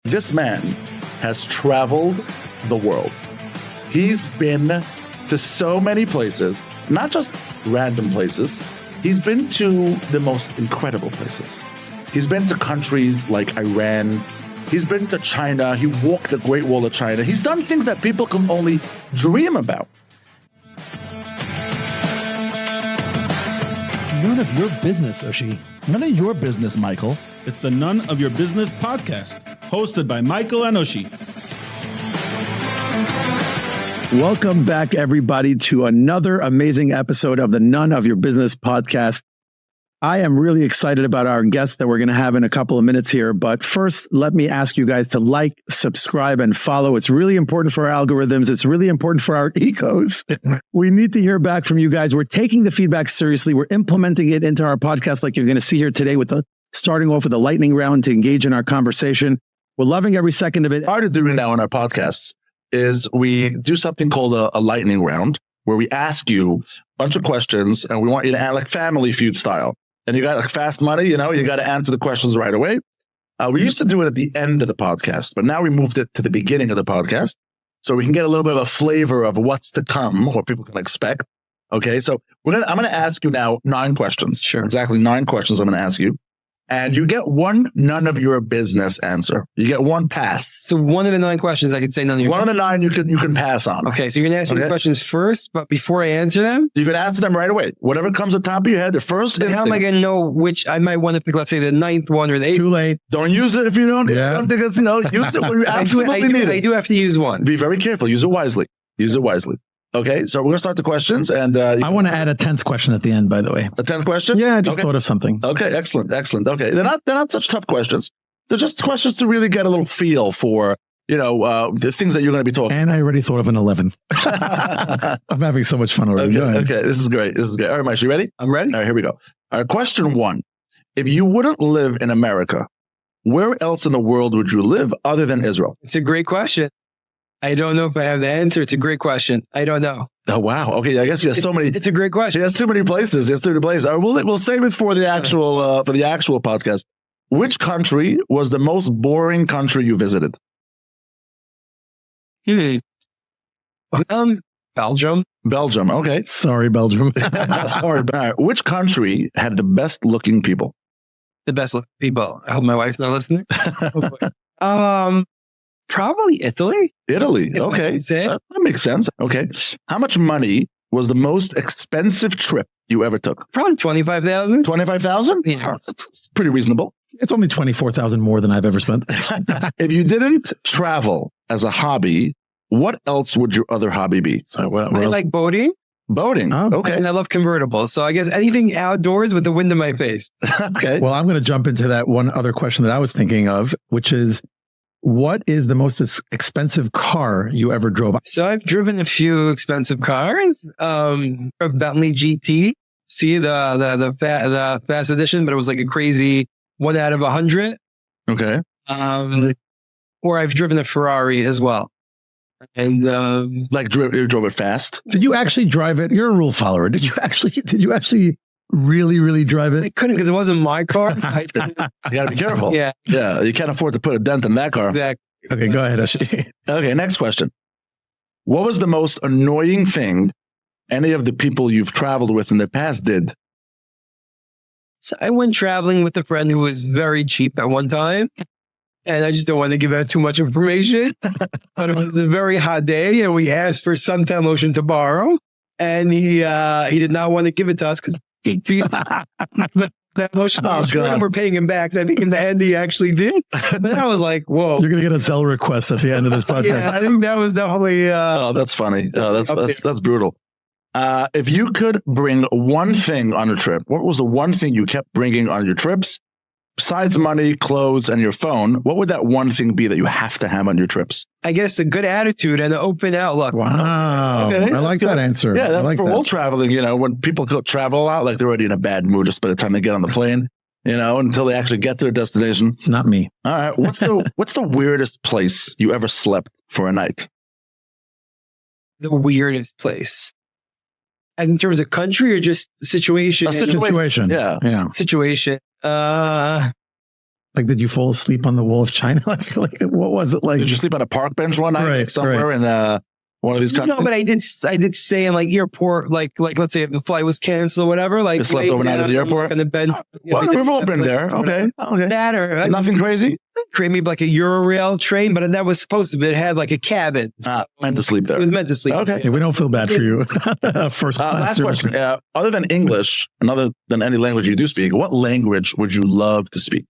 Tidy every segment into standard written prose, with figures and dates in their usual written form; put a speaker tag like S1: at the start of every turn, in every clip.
S1: This man has traveled the world. He's been to so many places, not just random places. He's been to the most incredible places. He's been to countries like Iran. He's been to China. He walked the Great Wall of China. He's done things that people can only dream about.
S2: None of your business, Oshi.
S3: None of your business, Michael.
S4: It's the None of Your Business podcast, hosted by Michael and Oshi.
S3: Welcome back, everybody, to another amazing episode of the None of Your Business podcast. I am really excited about our guest that we're going to have in a couple of minutes here. But first, let me ask you guys to like, subscribe, and follow. It's really important for our algorithms. It's really important for our ecos. We need to hear back from you guys. We're taking the feedback seriously. We're implementing it into our podcast like you're going to see here today with starting off with a lightning round to engage in our conversation. We're loving every second of it.
S1: Part of doing now in our podcasts is we do something called a lightning round, where we ask you a bunch of questions and we want you to act like Family Feud style. And you got like fast money, you got to answer the questions right away. We used to do it at the end of the podcast, but now we moved it to the beginning of the podcast so we can get a little bit of a flavor of what's to come, what people can expect. Okay, so I'm going to ask you now 9 questions.
S2: Sure.
S1: Exactly 9 questions I'm going to ask you. And you get one none of your business answer. You get one pass.
S5: So one of the 9 questions I could say none of your
S1: One of the 9 you can pass on.
S5: Okay, so you're going to ask me the questions first, but before I answer them?
S1: You can answer them right away. Whatever comes to the top of your head, the first
S5: How am I going to know which I might want to pick, let's say the 9th one or the 8th?
S3: Too late.
S1: Don't use it if you don't,
S3: Yeah.
S1: if you don't think it's, use it when you absolutely need it.
S5: I do have to use one.
S1: Be very careful. Use it wisely. Use it wisely. Okay, so we're going to start the questions. And
S3: I want to add a 10th question at the end, by the way.
S1: the 10th question?
S3: Yeah, I just
S1: Okay.
S3: thought of something.
S1: Okay, excellent. Okay, they're not such tough questions. They're just questions to really get a little feel for, the things that you're going to be talking.
S3: And I already thought of an 11th. I'm having so much fun already. Go ahead.
S1: Okay, this is great. All right, Moshe, you ready?
S5: I'm ready.
S1: All right, here we go. All right, question 1. If you wouldn't live in America, where else in the world would you live other than Israel?
S5: It's a great question. I don't know if I have the answer. It's a great question. I don't know.
S1: Oh, wow. Okay, I guess you have so many.
S5: It's a great question.
S1: She has too many places. There's too many places. All right, we'll save it for the actual podcast. Which country was the most boring country you visited?
S5: Belgium.
S1: Belgium. Okay.
S3: Sorry, Belgium.
S1: Sorry. All right. Which country had the best looking people?
S5: The best looking people. I hope my wife's not listening. Probably Italy.
S1: Italy. Okay. That makes sense. Okay. How much money was the most expensive trip you ever took?
S5: Probably 25,000.
S1: 25,000?
S5: Yeah.
S1: That's pretty reasonable.
S3: It's only 24,000 more than I've ever spent.
S1: If you didn't travel as a hobby, what else would your other hobby be?
S3: So what
S5: I
S3: else?
S5: like boating.
S1: Boating.
S3: Oh,
S1: Okay.
S5: And I love convertibles. So I guess anything outdoors with the wind in my face.
S1: Okay.
S3: Well, I'm going to jump into that one other question that I was thinking of, which is, what is the most expensive car you ever drove?
S5: So I've driven a few expensive cars. A Bentley GT. See the fast edition, but it was like a crazy 1 out of 100.
S1: Okay.
S5: Or I've driven a Ferrari as well. And
S1: You drove it fast?
S3: Did you actually drive it? You're a rule follower. Did you actually really, really drive
S5: I
S3: it?
S5: couldn't because it wasn't my car. So I didn't.
S1: You got to be careful.
S5: Yeah,
S1: Yeah. You can't afford to put a dent in that car.
S5: exactly.
S3: Okay, go ahead, Oshi.
S1: Okay. Next question. What was the most annoying thing any of the people you've traveled with in the past did?
S5: So I went traveling with a friend who was very cheap at one time. And I just don't want to give out too much information. But it was a very hot day and we asked for suntan lotion to borrow. And he did not want to give it to us because that lotion.
S1: Oh, God.
S5: We're paying him back. So I think in the end he actually did. But I was like, whoa.
S3: You're going to get a Zelle request at the end of this podcast.
S5: Yeah, I think that was definitely
S1: Oh, that's funny. Oh, that's brutal. If you could bring one thing on a trip, what was the one thing you kept bringing on your trips? Besides money, clothes, and your phone, what would that one thing be that you have to have on your trips?
S5: I guess a good attitude and an open outlook.
S3: Wow.
S1: Okay,
S3: I like
S1: that's
S3: that
S1: good.
S3: answer.
S1: Yeah,
S3: I
S1: that's
S3: like
S1: for
S3: that.
S1: all traveling. When people go travel a lot, like they're already in a bad mood just by the time they get on the plane, until they actually get to their destination.
S3: Not me.
S1: All right. What's the weirdest place you ever slept for a night?
S5: The weirdest place. And in terms of country or just situation?
S1: A situation.
S3: Situation.
S1: Yeah.
S3: Yeah.
S5: Situation.
S2: Like, did you fall asleep on the wall of China? I feel like, what was it like?
S1: Did you sleep on a park bench one night
S2: Right,
S1: somewhere in one of these countries?
S5: No, but I did stay in like airport, like let's say if the flight was canceled or whatever, like
S1: You slept overnight at the airport?
S5: in the bed.
S1: Well, we've all been there. Okay.
S5: That or
S1: Nothing crazy?
S5: create maybe like a Eurorail train, but that was supposed to be. It had like a cabin.
S1: Meant to sleep there.
S5: It was meant to sleep.
S1: Okay.
S2: Yeah, we don't feel bad for you. First class.
S1: Last question. Other than English and other than any language you do speak, what language would you love to speak?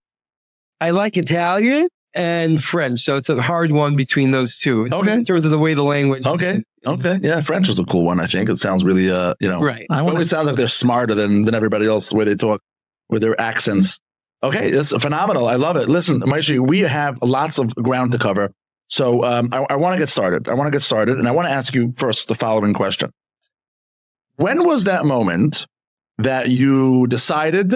S5: I like Italian and French, so it's a hard one between those two.
S1: Okay.
S5: In terms of the way the language.
S1: Okay. Yeah, French is a cool one, I think. It sounds really,
S5: Right.
S2: I
S1: it
S2: want
S1: always sounds like they're smarter than everybody else the way they talk with their accents. Okay, that's phenomenal. I love it. Listen, Moshe, we have lots of ground to cover. So I want to get started. And I want to ask you first the following question. When was that moment that you decided,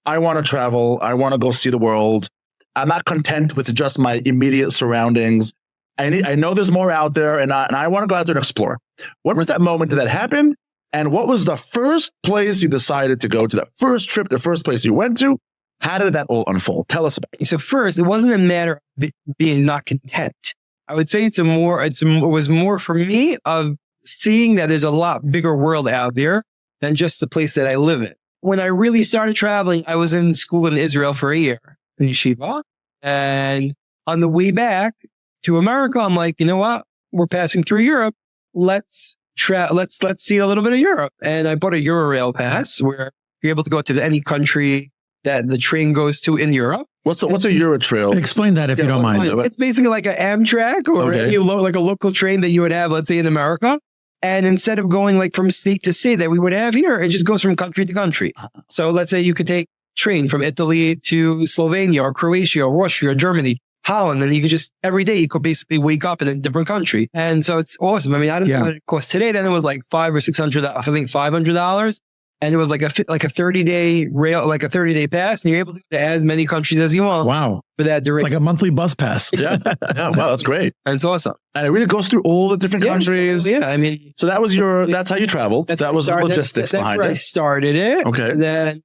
S1: I want to travel, I want to go see the world, I'm not content with just my immediate surroundings, I know there's more out there, and I want to go out there and explore. When was that moment that happened? And what was the first place you decided to go to, that first trip, the first place you went to? How did that all unfold? Tell us about it.
S5: So first, it wasn't a matter of being not content. I would say it was more for me of seeing that there's a lot bigger world out there than just the place that I live in. When I really started traveling, I was in school in Israel for a year in yeshiva. And on the way back to America, I'm like, you know what? We're passing through Europe. Let's see a little bit of Europe. And I bought a Eurorail pass where you're able to go to any country that the train goes to in Europe.
S1: What's a Eurotrail?
S2: Explain that if you don't mind.
S5: It's basically like an Amtrak or like a local train that you would have, let's say, in America. And instead of going like from state to state that we would have here, it just goes from country to country. So let's say you could take train from Italy to Slovenia or Croatia or Austria or Germany, Holland, and you could just every day you could basically wake up in a different country. And so it's awesome. I mean, I don't know what it costs today. Then it was like $500 or $600, I think $500. And it was like a 30-day rail, like a 30-day pass, and you're able to go to as many countries as you want.
S2: Wow.
S5: For that duration.
S2: It's like a monthly bus pass.
S1: Yeah. Wow, that's great.
S5: And it's awesome.
S1: And it really goes through all the different countries.
S5: Yeah, I mean.
S1: So that's how you traveled. That was the logistics behind it.
S5: That's where I started it.
S1: Okay.
S5: And then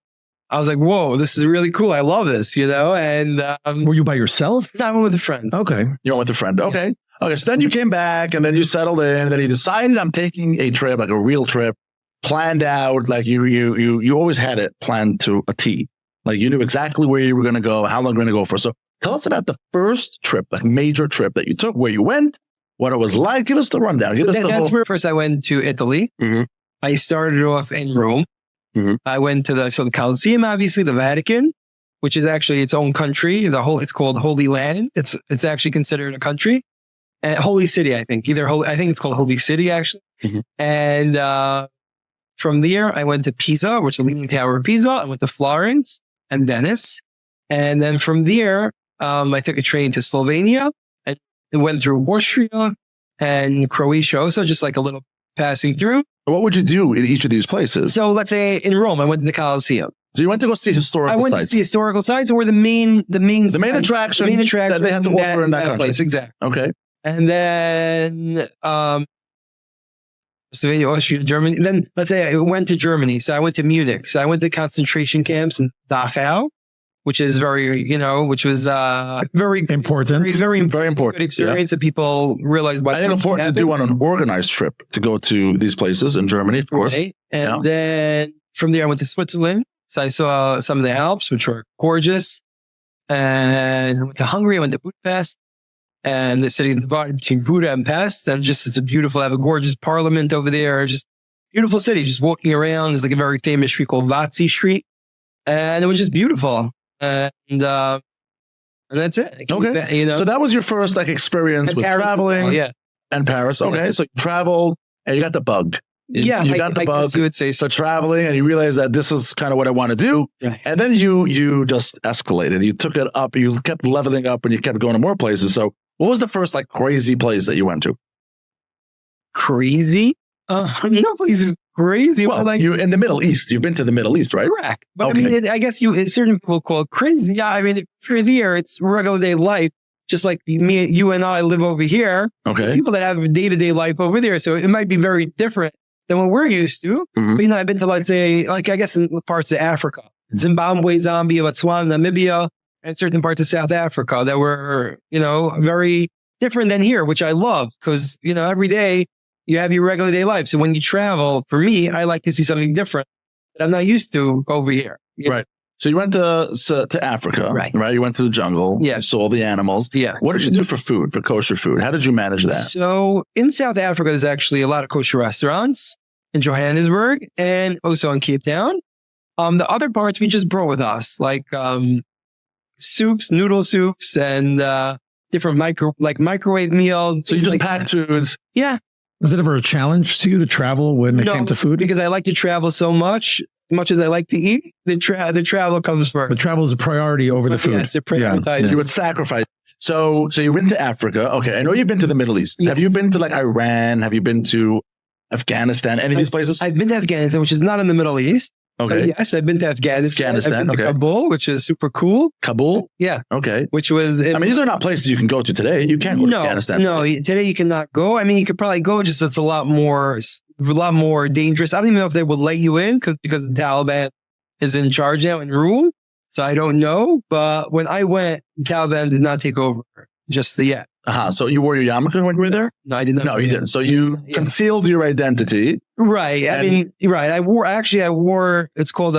S5: I was like, whoa, this is really cool. I love this, And
S2: were you by yourself?
S5: I went with a friend.
S2: Okay.
S1: You went with a friend. Okay. Okay. So then you came back and then you settled in and then you decided I'm taking a trip, like a real trip, planned out. Like you always had it planned to a T. Like you knew exactly where you were going to go, how long you were going to go for. So tell us about the first trip, like major trip that you took, where you went, what it was like. Give us the rundown.
S5: That's where first I went to Italy.
S1: Mm-hmm.
S5: I started off in Rome.
S1: Mm-hmm.
S5: I went to the Colosseum, obviously, the Vatican, which is actually its own country. It's called Holy Land. It's actually considered a country. Holy City, I think. I think it's called Holy City, actually.
S1: Mm-hmm.
S5: And from there, I went to Pisa, which is the Leaning Tower of Pisa. I went to Florence and Venice. And then from there, I took a train to Slovenia and went through Austria and Croatia, also just like a little passing through.
S1: What would you do in each of these places?
S5: So let's say in Rome, I went to the Colosseum.
S1: So you went to go see historical sites.
S5: I went to see historical sites, or the main
S1: attraction that they have to offer in that country.
S5: Place, exactly.
S1: Okay.
S5: And then Slovenia, Austria, Germany. Then let's say I went to Germany. So I went to Munich. So I went to concentration camps in Dachau, which is very very
S2: important.
S5: Very
S1: important.
S5: Good experience that people realize what.
S1: And important to do on an organized trip to go to these places in Germany, of course.
S5: Right. And then from there I went to Switzerland. So I saw some of the Alps, which were gorgeous. And I went to Hungary. I went to Budapest. And the city is divided between Buda and Pest. And it's a beautiful, I have a gorgeous parliament over there. Just beautiful city. Just walking around. There's like a very famous street called Váci Street. And it was just beautiful. And that's it.
S1: Okay. So that was your first experience with
S5: Paris
S1: traveling.
S5: Yeah.
S1: And Paris. Okay. Yeah. So you traveled and you got the bug. You got the bug.
S5: You would say
S1: so. Traveling and you realized that this is kind of what I want to do.
S5: Right.
S1: And then you just escalated. You took it up. You kept leveling up and you kept going to more places. So what was the first crazy place that you went to?
S5: Crazy? No place is crazy.
S1: Well, you're in the Middle East. You've been to the Middle East, right?
S5: Correct. But okay. I mean, I guess certain people call it crazy. Yeah, I mean, if you're there, it's regular day life. Just like you and I live over here.
S1: Okay.
S5: People that have a day-to-day life over there. So it might be very different than what we're used to.
S1: Mm-hmm.
S5: But, I've been to, let's say, I guess in parts of Africa, Zimbabwe, Zambia, Botswana, Namibia, and certain parts of South Africa that were, very different than here, which I love because, every day you have your regular day life. So when you travel, for me, I like to see something different that I'm not used to over here.
S1: Right. So you went to Africa, right? You went to the jungle.
S5: Yeah.
S1: You saw the animals.
S5: Yeah.
S1: What did you do for food, for kosher food? How did you manage that?
S5: So in South Africa, there's actually a lot of kosher restaurants in Johannesburg and also in Cape Town. The other parts we just brought with us, like soups, noodle soups, and different microwave meals.
S1: So you just packed foods.
S5: Yeah.
S2: Was it ever a challenge to you to travel when it came to food?
S5: Because I like to travel so much as I like to eat, the travel comes first.
S2: The travel is a priority over the food.
S5: Yes, the priority.
S1: You would sacrifice. So you went to Africa. Okay. I know you've been to the Middle East. Yes. Have you been to like Iran? Have you been to Afghanistan? Any of these places?
S5: I've been to Afghanistan, which is not in the Middle East.
S1: Okay.
S5: Yes, I've been to Afghanistan. I've been to
S1: okay.
S5: Kabul, which is super cool.
S1: Kabul?
S5: Yeah.
S1: Okay.
S5: Which was...
S1: these are not places you can go to today. You can't go to Afghanistan.
S5: No, today you cannot go. You could probably go, just it's a lot more dangerous. I don't even know if they will let you in because the Taliban is in charge now and rule. So I don't know. But when I went, the Taliban did not take over just yet.
S1: So you wore your yarmulke when you were there?
S5: No, I did not.
S1: No, you didn't. So you concealed your identity.
S5: Right. Right. I wore, it's called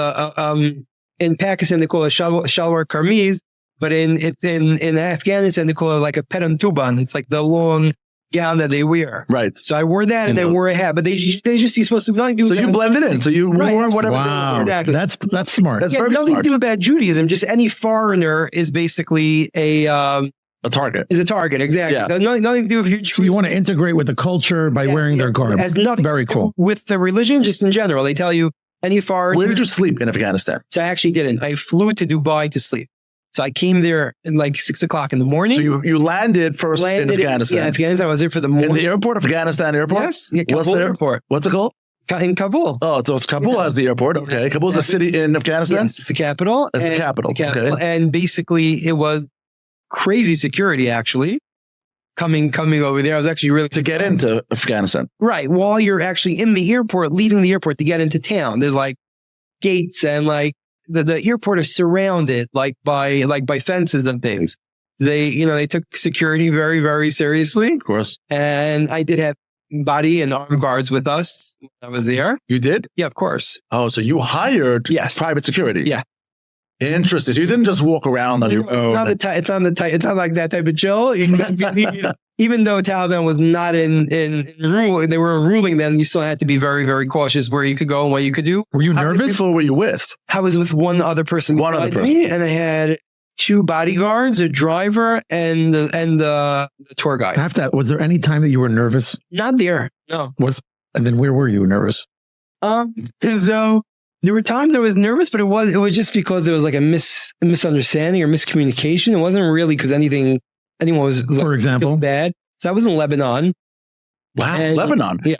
S5: in Pakistan, they call it shalwar kameez, but in Afghanistan, they call it like a perantuban. It's like the long gown that they wear.
S1: Right.
S5: So I wore that and I wore a hat, but they just, you're supposed to not do
S1: So you blended in. So you wore whatever.
S2: Wow.
S5: Exactly.
S2: That's smart.
S1: That's very
S5: nothing
S1: smart.
S5: to do about Judaism. Just any foreigner is basically a
S1: target.
S5: Is a target, exactly.
S1: Yeah.
S5: So nothing to do with your...
S2: So you want to integrate with the culture by wearing their garb.
S5: It has nothing
S2: Very
S5: to do
S2: cool.
S5: with the religion, just in general. They tell you any foreign...
S1: Where did you sleep in Afghanistan?
S5: So I actually didn't. I flew to Dubai to sleep. So I came there at like 6 o'clock in the morning.
S1: So you landed first in Afghanistan.
S5: Afghanistan. I was there for the morning.
S1: In the airport, Afghanistan airport?
S5: Yes. Yeah, Kabul airport.
S1: What's it called?
S5: In Kabul.
S1: Oh, so it's Kabul has the airport. Okay. Kabul's a city in Afghanistan?
S5: Yes, it's the capital.
S1: It's the capital. Okay.
S5: And basically it was crazy security actually coming over there. I was actually really...
S1: To get into Afghanistan.
S5: Right. While you're actually in the airport, leaving the airport to get into town, there's like gates and like the airport is surrounded by fences and things. They took security very, very seriously.
S1: Of course.
S5: And I did have body and armed guards with us when I was there.
S1: You did?
S5: Yeah, of course.
S1: Oh, so you hired private security?
S5: Yeah.
S1: Interesting. So you didn't just walk around on your own.
S5: It's not like that type of chill. Even though Taliban was not in rule, they were ruling then, you still had to be very, very cautious where you could go and what you could do.
S1: Were you nervous? How many people were you with?
S5: I was with one other person. And I had 2 bodyguards, a driver, and the tour guide.
S2: Was there any time that you were nervous?
S5: Not there. No.
S2: And then where were you nervous?
S5: So there were times I was nervous, but it was just because there was like a misunderstanding or miscommunication. It wasn't really because anyone was,
S2: for example,
S5: bad. So I was in Lebanon.
S1: Wow, Lebanon.
S5: Yeah.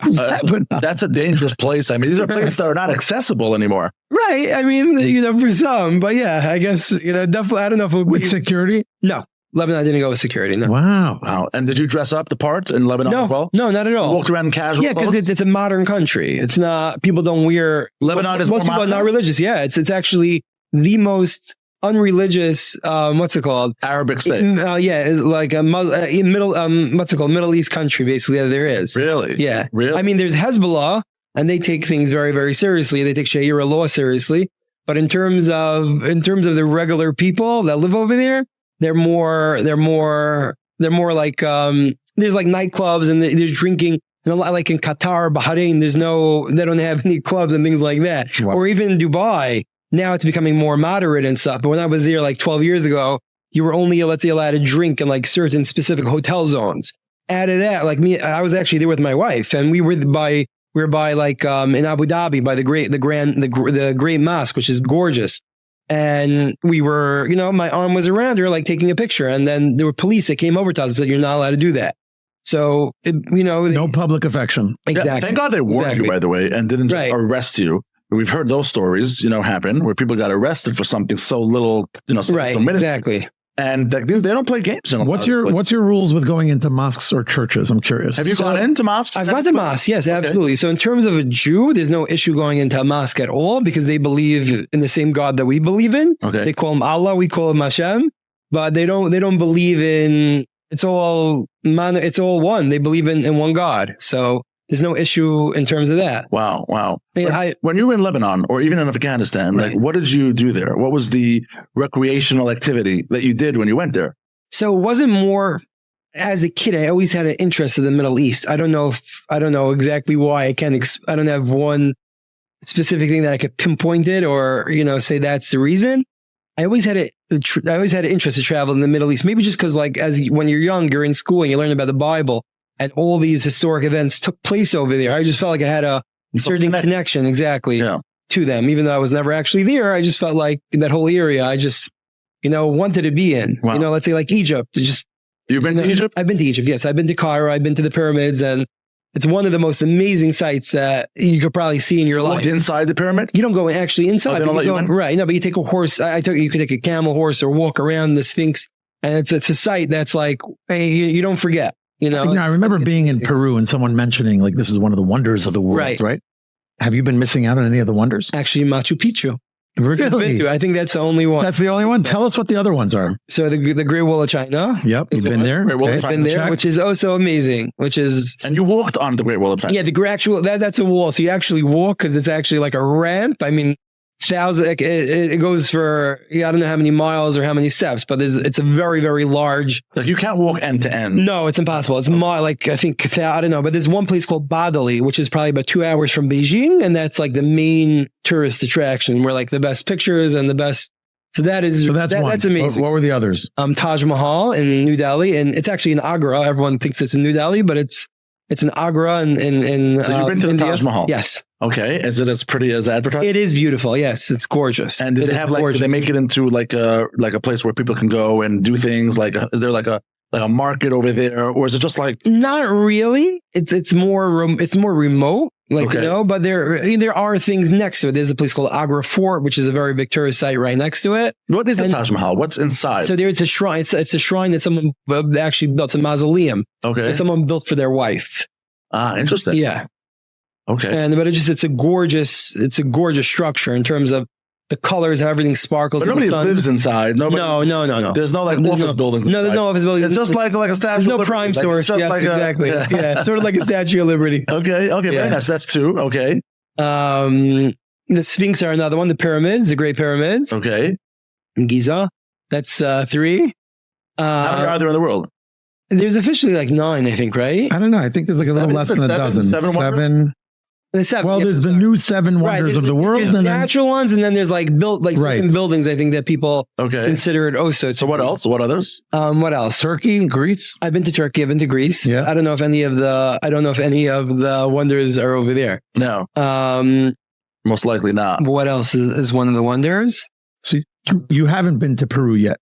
S1: That's a dangerous place. These are places that are not accessible anymore.
S5: Right. For some, but yeah, I guess, definitely, I don't know if it
S2: with security?
S5: No. Lebanon didn't go with security. No.
S1: Wow. And did you dress up the part in Lebanon as well?
S5: No, not at all.
S1: You walked around in casual
S5: clothes? Yeah, because it's a modern country. It's not, people don't wear...
S1: Lebanon is
S5: most people are not religious. Yeah, it's actually the most unreligious, what's it called?
S1: Arabic state.
S5: It's like a Middle East country, basically, that there is.
S1: Really?
S5: Yeah.
S1: Really?
S5: There's Hezbollah, and they take things very, very seriously. They take Sharia law seriously. But in terms of the regular people that live over there, they're more like, there's like nightclubs and there's drinking. And like in Qatar, Bahrain, they don't have any clubs and things like that. Wow. Or even Dubai. Now it's becoming more moderate and stuff. But when I was there like 12 years ago, you were only, let's say, allowed to drink in like certain specific hotel zones. Added that, like me, I was actually there with my wife, and we were by like in Abu Dhabi by the Great Mosque, which is gorgeous. And we were, my arm was around her, like taking a picture. And then there were police that came over to us and said, "You're not allowed to do that." So,
S2: no public affection.
S5: Exactly.
S1: Yeah, thank God they warned you, by the way, and didn't just arrest you. We've heard those stories, happen where people got arrested for something so little,
S5: right? Exactly.
S1: And like, they don't play games. In
S2: What's your rules with going into mosques or churches? I'm curious.
S1: Have you gone into mosques?
S5: I've gone to mosques, yes, absolutely. So in terms of a Jew, there's no issue going into a mosque at all because they believe in the same God that we believe in.
S1: Okay.
S5: They call him Allah, we call him Hashem, but they don't believe in, it's all one. They believe in one God. So there's no issue in terms of that.
S1: Wow.
S5: I
S1: When you were in Lebanon or even in Afghanistan,
S5: Right.
S1: like, what did you do there? What was the recreational activity that you did when you went there?
S5: So it wasn't more, as a kid, I always had an interest in the Middle East. I don't know exactly why. I don't have one specific thing that I could pinpoint it or, say that's the reason. I always had an interest to travel in the Middle East. Maybe just because when you're young, you're in school and you learn about the Bible and all these historic events took place over there. I just felt like I had a certain connection exactly to them. Even though I was never actually there, I just felt like in that whole area, I just, wanted to be in.
S1: Wow.
S5: Let's say like Egypt.
S1: You've been to Egypt?
S5: I've been to Egypt, yes. I've been to Cairo. I've been to the pyramids. And it's one of the most amazing sights that you could probably see in your life.
S1: Walked inside the pyramid?
S5: You don't go actually inside.
S1: They don't let you in?
S5: Right. No, but you take a horse. You could take a camel horse or walk around the Sphinx. And it's a sight that's like, hey, you don't forget.
S2: I remember being in Peru and someone mentioning like this is one of the wonders of the world, right? Have you been missing out on any of the wonders?
S5: Actually, Machu Picchu.
S2: Really?
S5: I think that's the only one.
S2: That's the only one? Tell us what the other ones are.
S5: So the Great Wall of China.
S2: Yep, you've been there.
S5: I've been there, which is also amazing.
S1: And you walked on the Great Wall of China.
S5: Yeah, the actual that's a wall. So you actually walk because it's actually like a ramp. I mean, it goes for I don't know how many miles or how many steps, but it's a very, very large.
S1: Like you can't walk end to end.
S5: No, it's impossible. It's I think I don't know, but there's one place called Badali, which is probably about 2 hours from Beijing, and that's like the main tourist attraction where like the best pictures and the best. So that's one. That's amazing.
S2: What were the others?
S5: Taj Mahal in New Delhi, and it's actually in Agra. Everyone thinks it's in New Delhi, but it's in Agra and
S1: So you've been to the
S5: India.
S1: Taj Mahal?
S5: Yes.
S1: Okay. Is it as pretty as advertised?
S5: It is beautiful. Yes, it's gorgeous.
S1: And did they make it into like a place where people can go and do things? Like, is there like a market over there, or is it just like?
S5: Not really. It's more remote. But there are things next to it. There's a place called Agra Fort, which is a very big tourist site right next to it.
S1: What is the Taj Mahal? What's inside?
S5: So there's a shrine. It's a shrine that someone actually built. It's a mausoleum.
S1: Okay.
S5: That someone built for their wife.
S1: Ah, interesting.
S5: Yeah.
S1: Okay.
S5: But it's a gorgeous structure in terms of the colors, how everything sparkles.
S1: But nobody lives inside.
S5: No.
S1: There's no office buildings.
S5: No, there's no office buildings.
S1: It's just like a statue.
S5: There's no prime source. Yes, exactly. Yeah, sort of like a Statue of Liberty.
S1: Okay, very nice. That's two. Okay.
S5: The Sphinx are another one. The pyramids, the Great Pyramids.
S1: Okay.
S5: In Giza, that's 3.
S1: How many are there in the world?
S5: There's officially like 9, I think, right?
S2: I don't know. I think there's like a little less than a dozen.
S1: Seven.
S2: Well, there's the new 7 wonders of the world.
S5: There's natural ones, and then there's like certain buildings. I think that people consider it also.
S1: So what else? What others?
S5: What else?
S2: Turkey, Greece.
S5: I've been to Turkey. I've been to Greece.
S2: Yeah.
S5: I don't know if any of the wonders are over there.
S1: No. Most likely not.
S5: What else is one of the wonders?
S2: So you haven't been to Peru yet.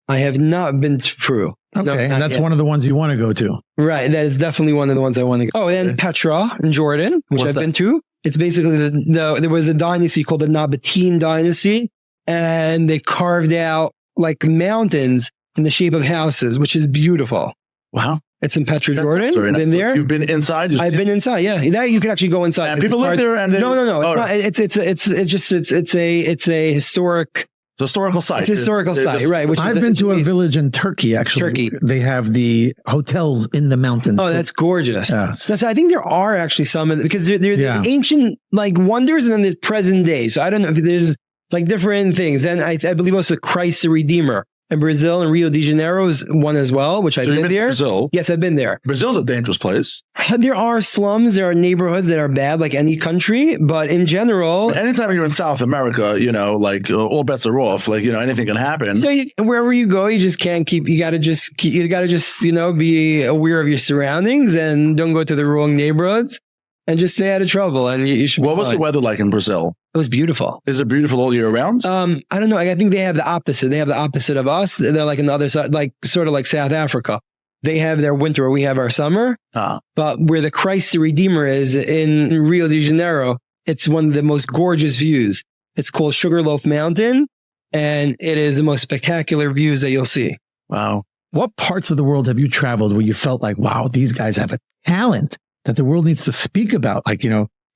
S5: I have not been to Peru.
S2: Okay,
S5: no,
S2: and that's
S5: yet.
S2: One of the ones you want to go to.
S5: Right, that is definitely one of the ones I want to go. Oh, and Petra in Jordan, which I've been to. It's basically there was a dynasty called the Nabatean dynasty, and they carved out like mountains in the shape of houses, which is beautiful.
S1: Wow.
S5: It's in Petra, Jordan. Been there?
S1: You've been inside?
S5: I've been inside. Yeah, that you can actually go inside.
S1: And people live there. And
S5: no. It's a historic.
S1: It's a historical site.
S5: It's a historical site, right? Which
S2: I've been to a village in Turkey. Actually, they have the hotels in the mountains.
S5: Oh, that's gorgeous.
S2: Yeah.
S5: So I think there are actually some because there's ancient like wonders, and then there's present day. So I don't know if there's like different things. And I believe also Christ the Redeemer in Brazil and Rio de Janeiro is one as well, which I've been there.
S1: Brazil?
S5: Yes, I've been there.
S1: Brazil's a dangerous place.
S5: There are slums, there are neighborhoods that are bad, like any country. But in general,
S1: anytime you're in South America, like all bets are off. Like anything can happen.
S5: So wherever you go, you just can't keep. You gotta just be aware of your surroundings and don't go to the wrong neighborhoods. And just stay out of trouble. And you should.
S1: What was the weather like in Brazil?
S5: It was beautiful.
S1: Is it beautiful all year round?
S5: I don't know. I think they have the opposite. They have the opposite of us. They're like on the other side, like sort of like South Africa. They have their winter where we have our summer. But where the Christ the Redeemer is in Rio de Janeiro, it's one of the most gorgeous views. It's called Sugarloaf Mountain. and it is the most spectacular views that you'll see.
S2: Wow. What parts of the world have you traveled where you felt like, wow, these guys have a talent that the world needs to speak about? Like,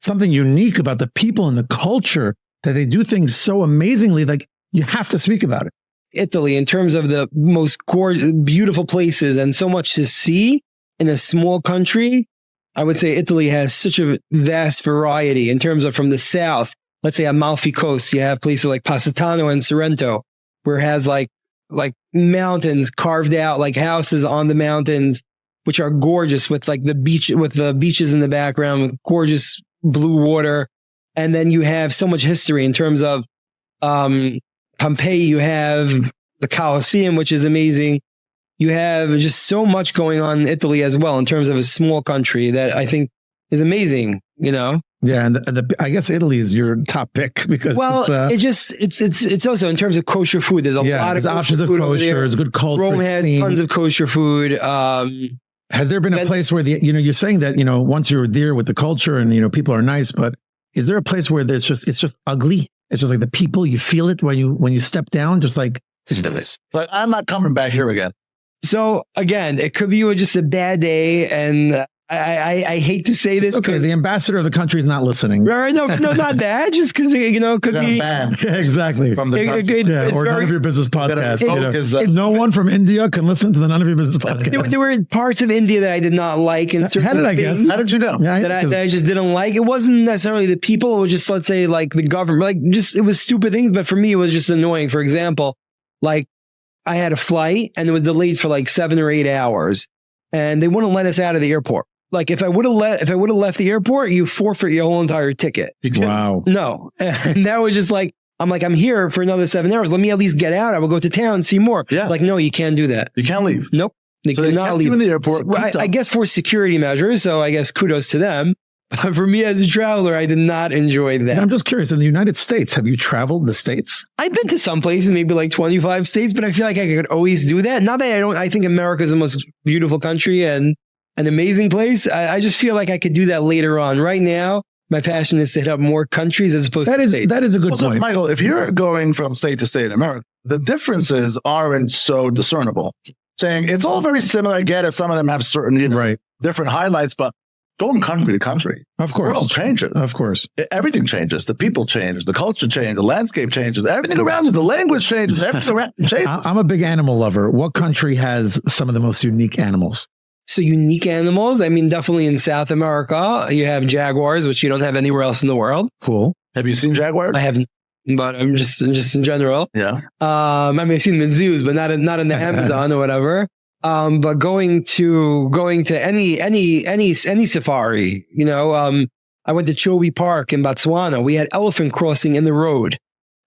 S2: something unique about the people and the culture, that they do things so amazingly, like you have to speak about it.
S5: Italy, in terms of the most gorgeous, beautiful places and so much to see in a small country, I would say Italy has such a vast variety in terms of from the south. Let's say Amalfi Coast, you have places like Positano and Sorrento, where it has like mountains carved out, like houses on the mountains, which are gorgeous with like the beaches in the background with gorgeous blue water. And then you have so much history in terms of Pompeii. You have the Colosseum, which is amazing. You have just so much going on in Italy as well in terms of a small country that I think is amazing,
S2: Yeah, and I guess Italy is your top pick because
S5: it's also in terms of kosher food. There's a lot of
S2: options of kosher. There's good culture.
S5: Rome has tons of kosher food.
S2: Has there been a place where you're saying that once you're there with the culture and people are nice, but is there a place where it's just ugly? It's just like the people, you feel it when you step down, just like
S1: Like, I'm not coming back here again.
S5: So again, it could be just a bad day, and I hate to say this.
S2: Okay, the ambassador of the country is not listening.
S5: Right? No, not that. Just because it could be
S1: banned.
S2: Exactly.
S1: From the
S2: or None of Your Business podcast. No one from India can listen to the None of Your Business podcast.
S5: There were parts of India that I did not like, and
S2: How did you know?
S5: That I just didn't like. It wasn't necessarily the people. It was just, let's say, like the government. Like, just it was stupid things. But for me, it was just annoying. For example, like I had a flight and it was delayed for like 7 or 8 hours, and they wouldn't let us out of the airport. Like if I would have left the airport, you forfeit your whole entire ticket.
S2: Wow.
S5: No. And that was just like, I'm here for another 7 hours. Let me at least get out. I will go to town and see more.
S1: Yeah.
S5: Like, no, you can't do that.
S1: You can't leave.
S5: Nope. They cannot leave
S1: in the airport.
S5: I guess for security measures. So I guess kudos to them. But for me as a traveler, I did not enjoy that.
S2: I'm just curious, in the United States, have you traveled the States?
S5: I've been to some places, maybe like 25 states, but I feel like I could always do that. Not that I think America is the most beautiful country and an amazing place. I just feel like I could do that later on. Right now, my passion is to hit up more countries as opposed to states.
S2: That is a good point.
S1: Michael, if you're going from state to state in America, the differences aren't so discernible. Saying it's all very similar. I get it. Some of them have certain different highlights, but going country to country,
S2: of course,
S1: the world changes.
S2: Of course,
S1: everything changes. The people change. The culture changes. The landscape changes. Everything around it. The language changes. Everything around it changes.
S2: I'm a big animal lover. What country has some of the most unique animals?
S5: So unique animals. I mean, definitely in South America, you have jaguars, which you don't have anywhere else in the world.
S2: Cool.
S1: Have you seen jaguars?
S5: I haven't, but I'm just in general.
S1: Yeah.
S5: I mean, I've seen them in zoos, but not in the Amazon or whatever. But going to any safari, I went to Chobe Park in Botswana. We had elephant crossing in the road.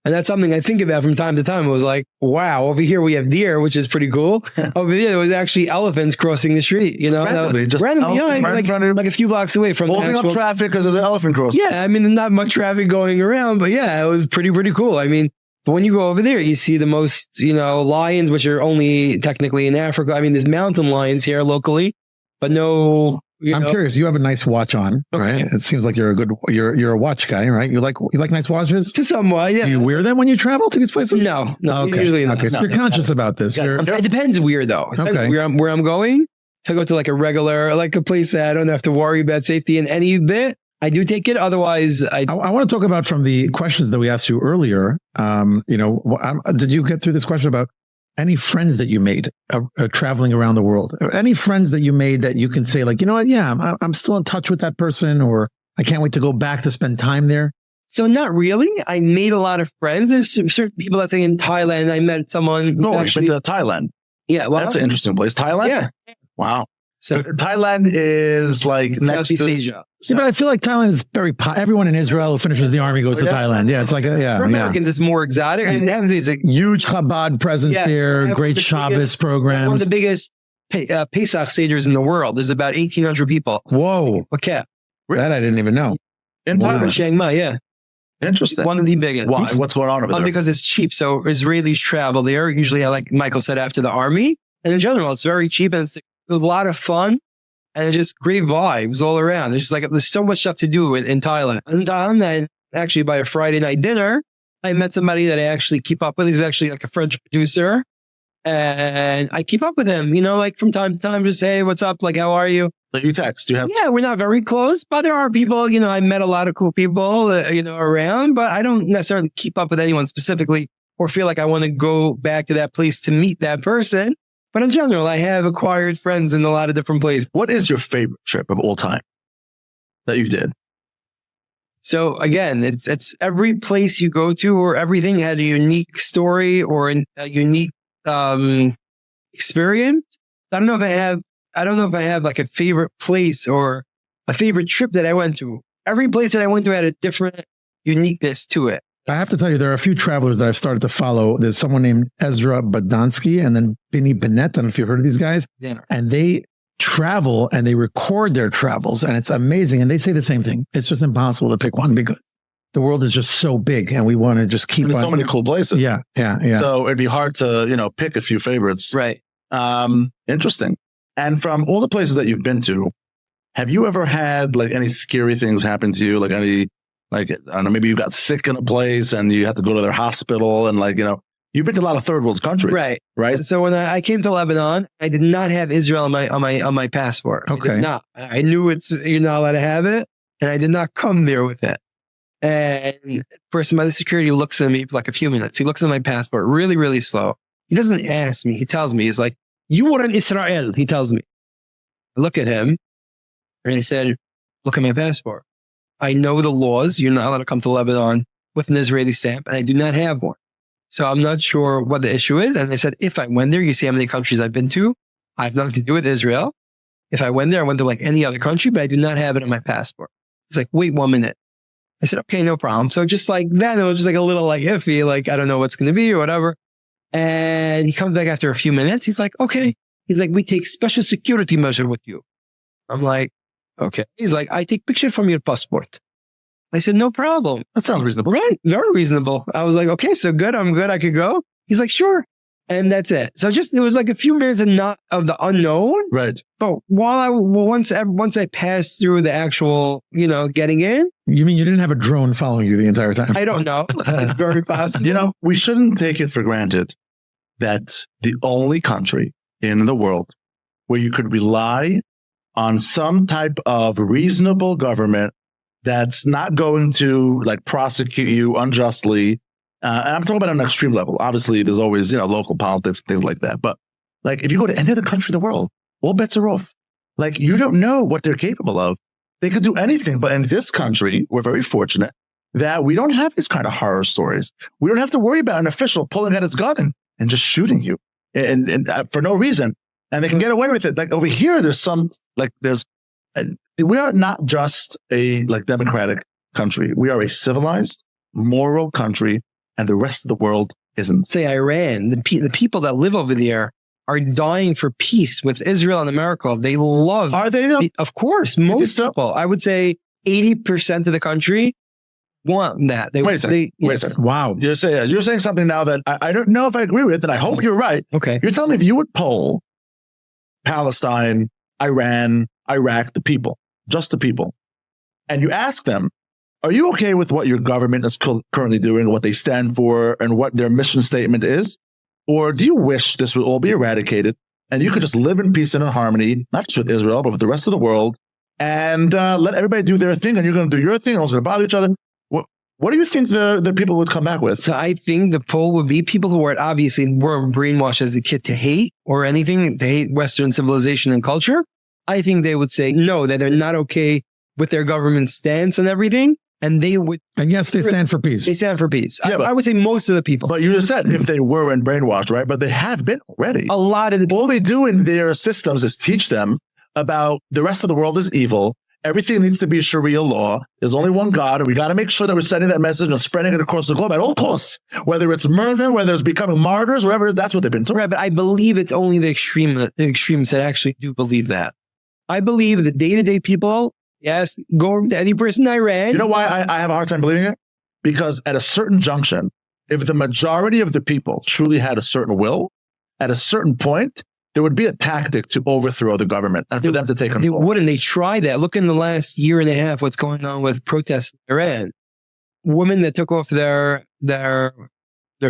S5: And that's something I think about from time to time. It was like, wow, over here we have deer, which is pretty cool. Over there was actually elephants crossing the street,
S1: randomly,
S5: like a few blocks away from
S1: holding up traffic because there's an elephant crossing.
S5: Yeah, I mean, not much traffic going around, but yeah, it was pretty cool. I mean, but when you go over there, you see the most, lions, which are only technically in Africa. I mean, there's mountain lions here locally, but no.
S2: I'm curious. You have a nice watch on, right? It seems like you're a watch guy, right? You like nice watches?
S5: To somewhat, yeah.
S2: Do you wear them when you travel to these places?
S5: No,
S2: okay.
S5: Usually not.
S2: Okay, so you're conscious about this.
S5: It depends where though.
S2: Okay.
S5: Where I'm going. If I go to like a regular, like a place that I don't have to worry about safety in any bit, I do take it. Otherwise, I
S2: want to talk about from the questions that we asked you earlier. Did you get through this question about any friends that you made traveling around the world? Or any friends that you made that you can say like, you know what? Yeah, I'm still in touch with that person, or I can't wait to go back to spend time there.
S5: So not really. I made a lot of friends. There's certain people that say in Thailand, I met someone.
S1: No, you've been to Thailand.
S5: Yeah, well,
S1: that's an interesting place. Thailand?
S5: Yeah.
S1: Wow. So Thailand is like
S5: Southeast Asia.
S2: Yeah, but I feel like Thailand is very everyone in Israel who finishes the army goes to Thailand. Yeah, it's like
S5: for Americans, it's more exotic. I mean, it's a
S2: huge Chabad presence there. Great Shabbos programs.
S5: One of the biggest Pesach seders in the world. There's about 1,800 people.
S2: Whoa!
S5: Okay,
S2: that I didn't even know.
S1: In Thailand,
S5: Chiang Mai, yeah.
S1: Interesting.
S5: One of the biggest.
S1: Why? What's going on over there?
S5: Because it's cheap. So Israelis travel there usually, like Michael said, after the army, and in general, it's very cheap and it's a lot of fun. And it's just great vibes all around. There's so much stuff to do in Thailand. In Thailand, actually by a Friday night dinner, I met somebody that I actually keep up with. He's actually like a French producer. And I keep up with him, like from time to time, just say, what's up? Like, how are you?
S1: Like you text, you have.
S5: Yeah, we're not very close, but there are people, I met a lot of cool people, around, but I don't necessarily keep up with anyone specifically or feel like I want to go back to that place to meet that person. But in general, I have acquired friends in a lot of different places.
S1: What is your favorite trip of all time that you did?
S5: So again, it's every place you go to or everything had a unique story or a unique experience. I don't know if I have like a favorite place or a favorite trip that I went to. Every place that I went to had a different uniqueness to it.
S2: I have to tell you, there are a few travelers that I've started to follow. There's someone named Ezra Badansky and then Benny Bennett. I don't know if you've heard of these guys.
S5: Yeah.
S2: And they travel and they record their travels and it's amazing. And they say the same thing. It's just impossible to pick one because the world is just so big and we want to just keep
S1: so many cool places.
S2: Yeah.
S1: So it'd be hard to, pick a few favorites.
S5: Right.
S1: Interesting. And from all the places that you've been to, have you ever had like any scary things happen to you? Like I don't know, maybe you got sick in a place and you had to go to their hospital and you've been to a lot of third world countries.
S5: Right.
S1: Right.
S5: So when I came to Lebanon, I did not have Israel on my passport.
S2: Okay.
S5: I did not. I knew you're not allowed to have it, and I did not come there with it. And the person by the security looks at me for like a few minutes. He looks at my passport really, really slow. He doesn't ask me. He tells me, he's like, "You were in Israel." He tells me. I look at him and he said, "Look at my passport. I know the laws. You're not allowed to come to Lebanon with an Israeli stamp, and I do not have one. So I'm not sure what the issue is." And I said, if I went there, you see how many countries I've been to. I have nothing to do with Israel. If I went there, I went to like any other country, but I do not have it on my passport. He's like, "Wait 1 minute." I said, "Okay, no problem." So just like that, it was just like a little like iffy, like I don't know what's going to be or whatever. And he comes back after a few minutes. He's like, "Okay." He's like, "We take special security measure with you." I'm like, "Okay." He's like, "I take picture from your passport." I said, "No problem."
S1: That sounds reasonable.
S5: Right. Very reasonable. I was like, "Okay, so good. I'm good. I could go." He's like, "Sure." And that's it. So it was like a few minutes of the unknown.
S1: Right.
S5: But once I passed through the actual, getting in.
S2: You mean you didn't have a drone following you the entire time?
S5: I don't know. It's very possible.
S1: We shouldn't take it for granted that the only country in the world where you could rely on some type of reasonable government that's not going to prosecute you unjustly. And I'm talking about on an extreme level. Obviously, there's always, local politics, things like that. But if you go to any other country in the world, all bets are off. You don't know what they're capable of. They could do anything. But in this country, we're very fortunate that we don't have these kind of horror stories. We don't have to worry about an official pulling out his gun and just shooting you and for no reason. And they can get away with it. Over here, we are not just a democratic country. We are a civilized, moral country, and the rest of the world isn't.
S5: Say Iran, the people that live over there are dying for peace with Israel and America. They love.
S1: Are they?
S5: Of course, most people. I would say 80% of the country want that.
S1: Wait a second.
S2: Wow.
S1: You're saying something now that I don't know if I agree with, and I hope you're right.
S5: Okay.
S1: You're telling me if you would poll Palestine, Iran, Iraq, the people, just the people, and you ask them, are you okay with what your government is currently doing, what they stand for, and what their mission statement is? Or do you wish this would all be eradicated and you could just live in peace and in harmony, not just with Israel, but with the rest of the world, and let everybody do their thing, and you're going to do your thing, and also going to bother each other? What do you think the people would come back with?
S5: So I think the poll would be people who were brainwashed as a kid to hate or anything, to hate Western civilization and culture. I think they would say no, that they're not okay with their government stance and everything. And they would.
S2: And yes, they stand for peace.
S5: They stand for peace. Yeah, I would say most of the people.
S1: But you just said if they weren't brainwashed, right? But they have been already.
S5: A lot of
S1: all they do in their systems is teach them about the rest of the world is evil. Everything needs to be Sharia law. There's only one God, and we got to make sure that we're sending that message and spreading it across the globe at all costs. Whether it's murder, whether it's becoming martyrs, whatever, that's what they've been told.
S5: Right, but I believe it's only the extremists that actually do believe that. I believe the day-to-day people, yes, go to any person in Iran.
S1: You know why I have a hard time believing it? Because at a certain junction, if the majority of the people truly had a certain will, at a certain point, there would be a tactic to overthrow the government and for them to take control.
S5: They wouldn't. They try that. Look in the last year and a half, what's going on with protests in Iran. women that took off their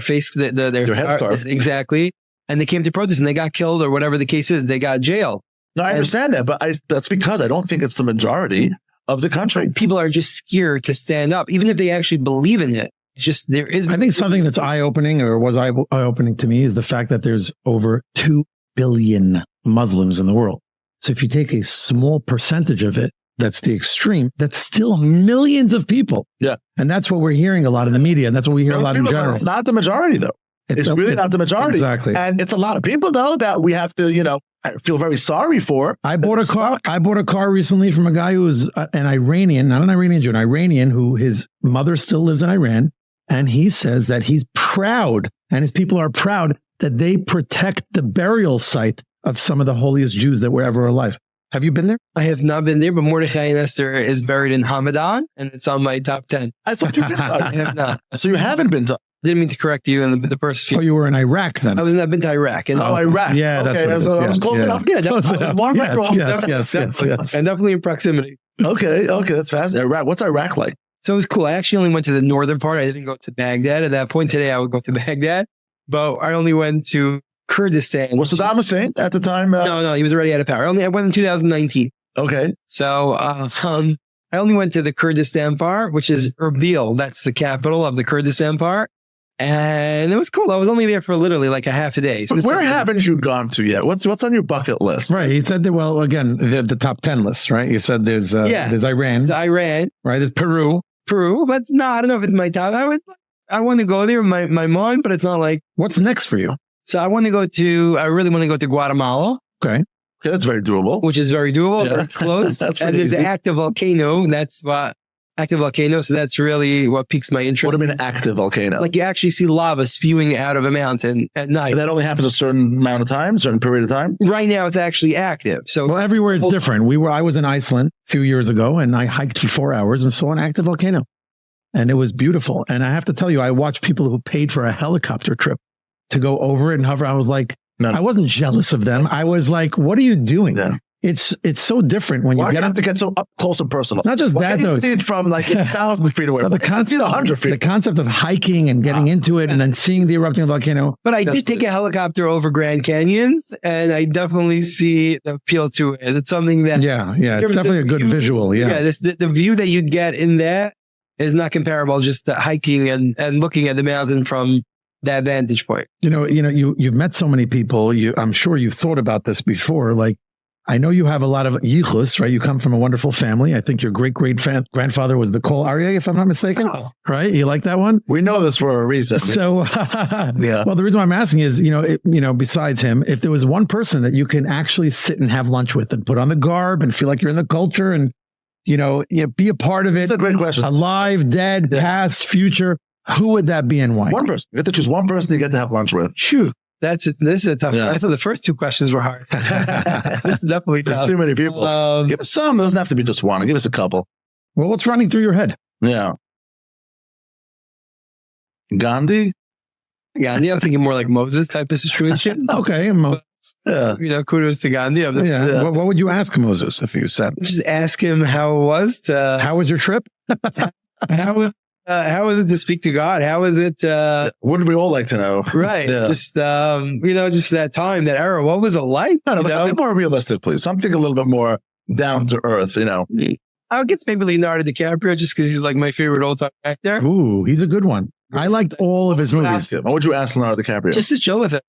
S5: face, their
S1: headscarf.
S5: Exactly. And they came to protest and they got killed or whatever the case is. They got jailed.
S1: No, I understand that, but that's because I don't think it's the majority of the country.
S5: People are just scared to stand up, even if they actually believe in it. It's just there is.
S2: I think something that's eye-opening or was eye-opening to me is the fact that there's over 2 billion Muslims in the world. So if you take a small percentage of it, that's the extreme, that's still millions of people.
S1: Yeah.
S2: And that's what we're hearing a lot in the media. And that's what we hear a lot in general.
S1: It's not the majority, though. It's really not the majority.
S2: Exactly.
S1: And it's a lot of people, though, that we have to, I feel very sorry for.
S2: I bought a car recently from a guy who was an Iranian, not an Iranian Jew, an Iranian who his mother still lives in Iran. And he says that he's proud and his people are proud that they protect the burial site of some of the holiest Jews that were ever alive. Have you been there?
S5: I have not been there, but Mordechai and Esther is buried in Hamadan, and it's on my top 10.
S1: I thought you've been.
S5: I have not.
S1: So you haven't been to.
S5: Didn't mean to correct you in the first few.
S2: Oh, you were in Iraq then?
S5: I've been to Iraq. And
S1: Iraq.
S2: Yeah, that's
S1: okay.
S2: what it is.
S1: I was close enough. Yeah,
S2: Yes.
S5: definitely in proximity.
S1: Okay, that's fascinating. Iraq. What's Iraq like?
S5: So it was cool. I actually only went to the northern part. I didn't go to Baghdad. At that point today, I would go to Baghdad, but I only went to Kurdistan.
S1: Was Saddam Hussein at the time?
S5: No, he was already out of power. I went in 2019.
S1: Okay.
S5: So I only went to the Kurdistan part, which is Erbil. That's the capital of the Kurdistan part. And it was cool. I was only there for literally like a half a day. So
S1: where haven't you gone to yet? What's on your bucket list?
S2: Right. He said that, well, again, the top 10 list, right? You said there's Iran.
S5: There's Iran.
S2: Right. There's Peru.
S5: But it's not, I don't know if it's my top. I want to go there with my mom, but it's not like.
S2: What's next for you?
S5: So I really want to go to Guatemala.
S2: Okay.
S1: Okay, that's very doable.
S5: Which is very doable.
S1: Yeah.
S5: Very close.
S1: That's
S5: and there's an active volcano. So that's really what piques my interest.
S1: What do you mean active volcano?
S5: Like you actually see lava spewing out of a mountain at night.
S1: And that only happens a certain amount of time, certain period of time?
S5: Right now it's actually active. So
S2: everywhere is different. I was in Iceland a few years ago and I hiked for 4 hours and saw an active volcano. And it was beautiful. And I have to tell you, I watched people who paid for a helicopter trip to go over it and hover. I was like, I wasn't jealous of them. I was like, what are you doing? Yeah. It's so different when you
S1: have to get so up close and personal.
S2: Not just that, though.
S1: You see it from like 1,000 feet away.
S2: The concept, 100 feet. The concept of hiking and getting into it and then seeing the erupting volcano.
S5: But I did take a helicopter over Grand Canyons, and I definitely see the appeal to it. It's something that
S2: it's definitely a good visual. Yeah,
S5: the view that you'd get in that is not comparable just to hiking and looking at the mountain from that vantage point.
S2: You've met so many people. I'm sure you've thought about this before. Like, I know you have a lot of yichus, right? You come from a wonderful family. I think your great-grandfather was the Kol Aryeh, if I'm not mistaken. Oh. Right? You like that one?
S1: We know this for a reason.
S2: So, well, the reason why I'm asking is, besides him, if there was one person that you can actually sit and have lunch with and put on the garb and feel like you're in the culture and, be a part of it.
S1: That's a great question.
S2: Alive, dead, past, future. Who would that be and why?
S1: One person. You get to choose one person you get to have lunch with.
S5: Shoot. This is a tough one. I thought the first two questions were hard. This is definitely tough.
S1: There's too many people. Give us some. It doesn't have to be just one. Give us a couple.
S2: Well, what's running through your head?
S1: Yeah. Gandhi?
S5: I'm thinking more like Moses type of situation.
S2: Okay.
S5: Kudos to Gandhi.
S2: What would you ask Moses if you said?
S5: Just ask him how it was to...
S2: How was your trip?
S5: How was it to speak to God? How was it?
S1: Wouldn't we all like to know?
S5: Right. Yeah. Just that time, that era. What was it like?
S1: Something more realistic, please. Something a little bit more down to earth,
S5: I would guess maybe Leonardo DiCaprio, just because he's like my favorite old-time actor.
S2: Ooh, he's a good one. I liked all of his movies.
S1: What would you ask Leonardo DiCaprio?
S5: Just to chill with him.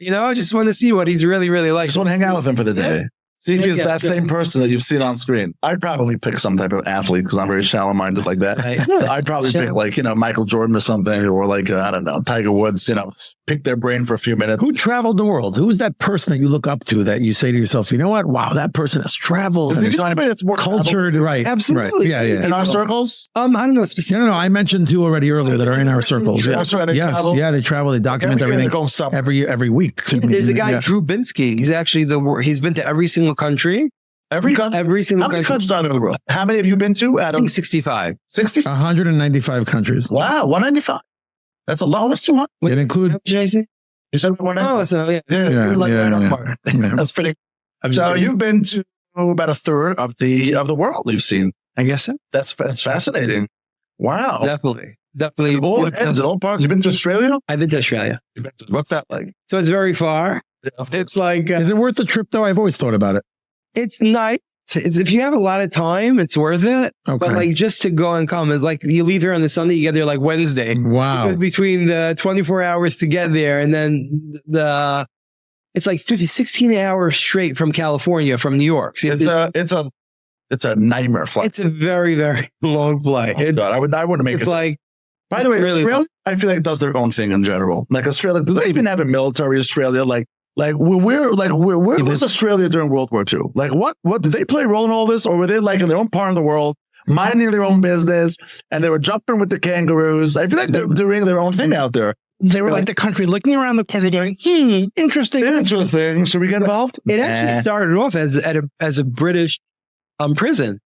S5: I just want to see what he's really, really like.
S1: Just want to hang out with him for the day. See if he's that same person that you've seen on screen. I'd probably pick some type of athlete because I'm very shallow-minded like that. Right. So I'd probably pick Michael Jordan or something, or I don't know, Tiger Woods, pick their brain for a few minutes.
S2: Who traveled the world? Who's that person that you look up to that you say to yourself, you know what? Wow, that person has traveled.
S1: Is there anybody that's more
S2: cultured? Right.
S5: Absolutely.
S2: Right. Yeah.
S1: In our circles?
S5: I don't know specifically.
S2: No. I mentioned two already earlier that are in our circles.
S1: They
S2: travel. They document everything every week.
S5: There's a guy, Drew Binsky. He's actually he's been to every single country.
S1: Every single
S5: country.
S1: How many countries are there in the world? How many have you been to, Adam?
S5: I think 65.
S1: 60?
S2: 195 countries.
S1: Wow, 195. That's a lot. Almost 200.
S2: It includes...
S5: Jason?
S1: You said 195?
S5: Oh, so yeah.
S1: That's pretty... So you've been to about a third of the world you've seen.
S5: I guess so.
S1: That's fascinating. Wow.
S5: Definitely.
S1: All parts. You've been to Australia?
S5: I've been to Australia.
S1: What's that like?
S5: So it's very far. It's like,
S2: Is it worth the trip though? I've always thought about it.
S5: it's nice. It's, if you have a lot of time, it's worth it.
S2: Okay.
S5: But like just to go and come is like you leave here on the Sunday, you get there like Wednesday.
S2: Wow.
S5: Because between the 24 hours to get there and then it's like 16 hours straight from California, from New York. So
S1: It's a nightmare flight.
S5: it's a very, very long flight.
S1: Oh, God, I wouldn't make
S5: It's
S1: it.
S5: like,
S1: By the way,
S5: really
S1: Australia, I feel like it does their own thing in general. Like Australia, do they even have a military Australia? Where was Australia during World War II? Like what did they play a role in all this? Or were they like in their own part of the world, minding their own business, and they were jumping with the kangaroos? I feel like they're doing their own thing out there.
S6: They were like the country looking around the country going, interesting.
S1: Interesting. Should we get involved?
S5: it actually started off as a British prison.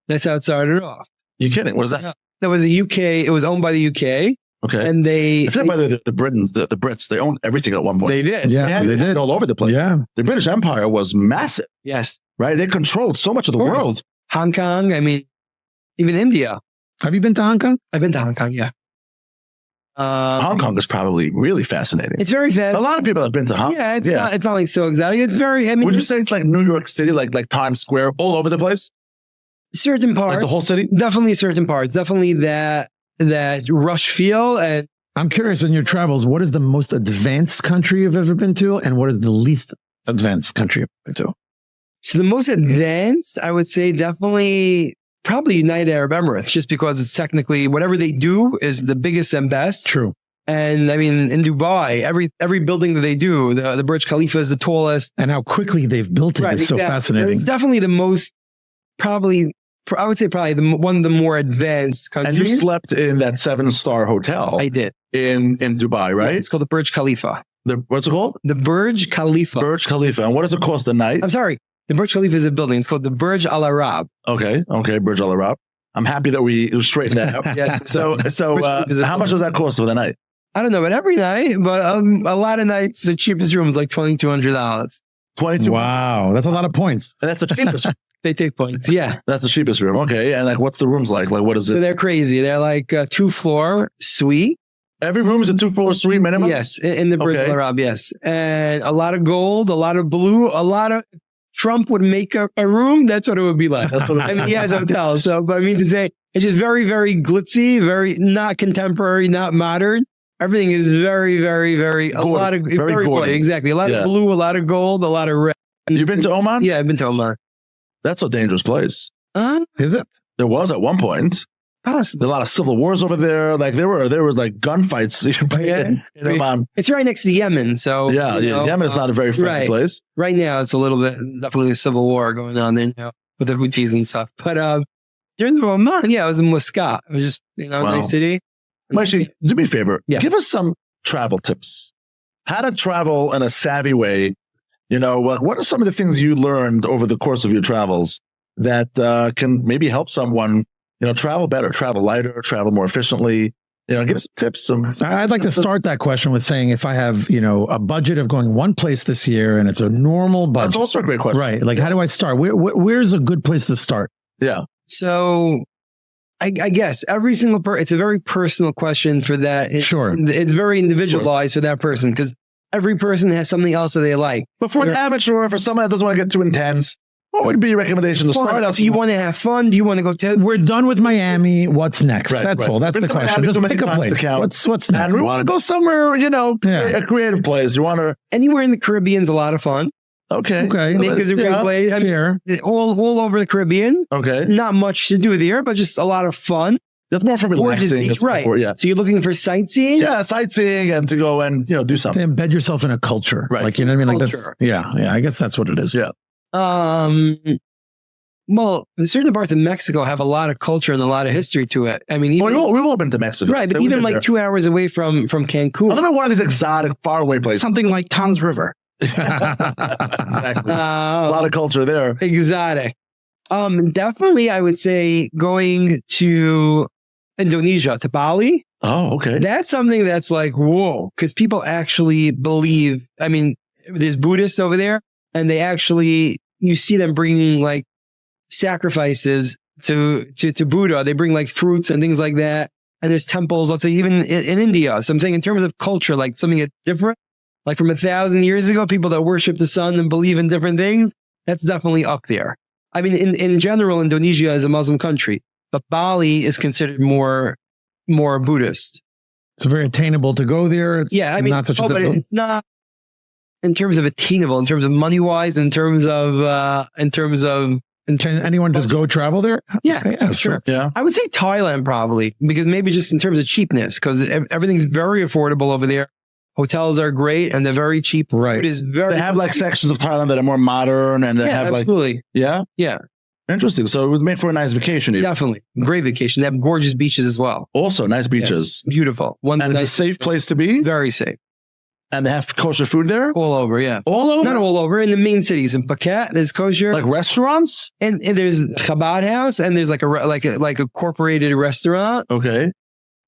S5: That's how it started off.
S1: You kidding? What is that?
S5: That was a UK. It was owned by the UK,
S1: Okay.
S5: and
S1: I feel like by the Brits, they owned everything at one point.
S5: they did.
S2: Yeah, they did.
S1: all over the place.
S2: Yeah.
S1: The British Empire was massive,
S5: Yes.
S1: right? They controlled so much of the
S5: Of course.
S1: world.
S5: Hong Kong. I mean, even India.
S2: Have you been to Hong Kong?
S5: I've been to Hong Kong. Yeah.
S1: Hong Kong is probably really fascinating.
S5: It's very
S1: A
S5: fast.
S1: lot of people have been to Hong Kong.
S5: Yeah, it's not like so exotic. It's very. I mean,
S1: Would you say it's like New York City, like Times Square, all over the place?
S5: certain parts,
S1: Like the whole city?
S5: definitely certain parts, definitely that rush feel. And
S2: I'm curious in your travels, what is the most advanced country you've ever been to? And what is the least advanced country you've been to?
S5: so the most advanced, I would say, definitely probably United Arab Emirates, just because it's technically whatever they do is the biggest and best.
S2: True.
S5: And I mean, in Dubai, every building that they do, the Burj Khalifa is the tallest.
S2: And how quickly they've built it is so
S5: exactly.
S2: fascinating.
S5: It's definitely the most, I would say probably one of the more advanced countries.
S1: And you slept in that 7-star hotel
S5: I did.
S1: in Dubai, right?
S5: It's called the Burj Khalifa.
S1: What's it called?
S5: The Burj Khalifa.
S1: Burj Khalifa. And what does it cost a night?
S5: I'm sorry. The Burj Khalifa is a building. It's called the Burj Al Arab.
S1: Okay, Burj Al Arab. I'm happy that we straightened that out.
S5: Yes.
S1: So how much does that cost for the night?
S5: I don't know, but every night, but a lot of nights, the cheapest room is like $2,200.
S1: 22.
S2: Wow. That's a lot of points.
S1: And that's the cheapest.
S5: They take points. Yeah.
S1: That's the cheapest room. Okay. And like, what's the rooms like? Like, what is
S5: So
S1: it?
S5: they're crazy. They're like a 2-floor suite.
S1: Every room is a 2-floor suite minimum?
S5: Yes. In the Burj
S1: Okay.
S5: Al Arab. Yes. And a lot of gold, a lot of blue, a lot of Trump would make a room. That's what it would be like.
S1: That's what
S5: I mean, he has hotels. So, but I mean to say, it's just very, very glitzy, very not contemporary, not modern. Everything is very, very, very, a
S1: Gaudy.
S5: lot of,
S1: Very
S5: very
S1: gaudy.
S5: gaudy. Exactly. A lot
S1: Yeah.
S5: of blue, a lot of gold, a lot of red.
S1: You've been to Oman?
S5: Yeah, I've been to Oman.
S1: That's a dangerous place.
S2: Is it?
S1: There was at one point.
S5: Possibly.
S1: There were a lot of civil wars over there. Like there were like gunfights in Oman.
S5: It's right next to Yemen. So,
S1: Yeah,
S5: you know,
S1: Yemen is not a very friendly
S5: right.
S1: place.
S5: Right now, it's a little bit, definitely a civil war going on there now with the Houthis and stuff. But during Oman, yeah, I was in Muscat. It was just,
S1: Wow.
S5: nice city.
S1: Moshe, do me a favor.
S5: Yeah.
S1: Give us some travel tips. How to travel in a savvy way. What are some of the things you learned over the course of your travels that can maybe help someone, travel better, travel lighter, travel more efficiently? Give us some tips.
S2: I'd like to start that question with saying if I have, a budget of going one place this year and it's a normal budget.
S1: That's also a great question.
S2: Right. Like, how do I start? Where's a good place to start?
S1: Yeah.
S5: So I guess every single person, it's a very personal question for that.
S2: Sure.
S5: It's very individualized for that person because every person has something else that they like.
S1: But for an amateur, for someone that doesn't want to get too intense, what would be your recommendation to start out?
S5: Do you want to have fun? Do you want to go to?
S2: We're done with Miami. What's next?
S1: Right,
S2: That's
S1: right.
S2: all. That's
S1: Been
S2: the
S1: to
S2: question.
S1: Miami
S2: Just
S1: too many
S2: pick a
S1: times to
S2: place.
S1: count.
S2: What's
S1: And
S2: next?
S1: we want to go somewhere, a creative place. You want to?
S5: Anywhere in the Caribbean is a lot of fun.
S1: Okay.
S2: Okay.
S5: Jamaica's a great place. I mean,
S2: Fair.
S5: all over the Caribbean.
S1: Okay.
S5: Not much to do there, but just a lot of fun.
S1: That's more for
S5: Gorgeous
S1: relaxing.
S5: beach,
S1: That's
S5: right?
S1: more- yeah.
S5: So you're looking for sightseeing?
S1: Yeah, sightseeing and to go and do something.
S2: Embed yourself in a culture.
S1: Right.
S2: Like, you know what I mean? Like
S5: Culture.
S2: that's, yeah. I guess that's what it is.
S1: Yeah.
S5: Well, certain parts of Mexico have a lot of culture and a lot of history to it. I mean, even,
S1: We've all been to Mexico,
S5: right, but
S1: So we've
S5: even
S1: been
S5: like
S1: there.
S5: 2 hours away from Cancun.
S1: I don't know one of these exotic, faraway places.
S6: Something like Tom's River.
S1: Exactly. A lot of culture there.
S5: Exotic. Definitely, I would say going to Indonesia, to Bali.
S1: Oh, okay.
S5: That's something that's like, whoa, because people actually believe, I mean, there's Buddhists over there and they actually, you see them bringing like sacrifices to Buddha. They bring like fruits and things like that. And there's temples, let's say even in India. So I'm saying in terms of culture, like something that's different, like from 1,000 years ago, people that worship the sun and believe in different things, that's definitely up there. I mean, in general, Indonesia is a Muslim country, but Bali is considered more Buddhist.
S2: It's very attainable to go there. It's not such a
S5: but it's not in terms of attainable, in terms of money wise, in terms of.
S2: Can anyone just go travel there?
S5: Yeah, sure.
S1: Yeah.
S5: I would say Thailand probably, because maybe just in terms of cheapness, because everything's very affordable over there. Hotels are great and they're very cheap.
S2: Right.
S5: It is very.
S1: They have like sections of Thailand that are more modern, and they have like
S5: absolutely.
S1: Yeah. Interesting. So it was made for a nice vacation. Even.
S5: Definitely. Great vacation. They have gorgeous beaches as well.
S1: Also, nice beaches.
S5: Yes, beautiful.
S1: And it's a safe place to be.
S5: Very safe.
S1: And they have kosher food there?
S5: All over, yeah.
S1: All over?
S5: Not all over. In the main cities. In Phuket, there's kosher.
S1: Like restaurants?
S5: And there's Chabad house, and there's like a corporated restaurant.
S1: Okay.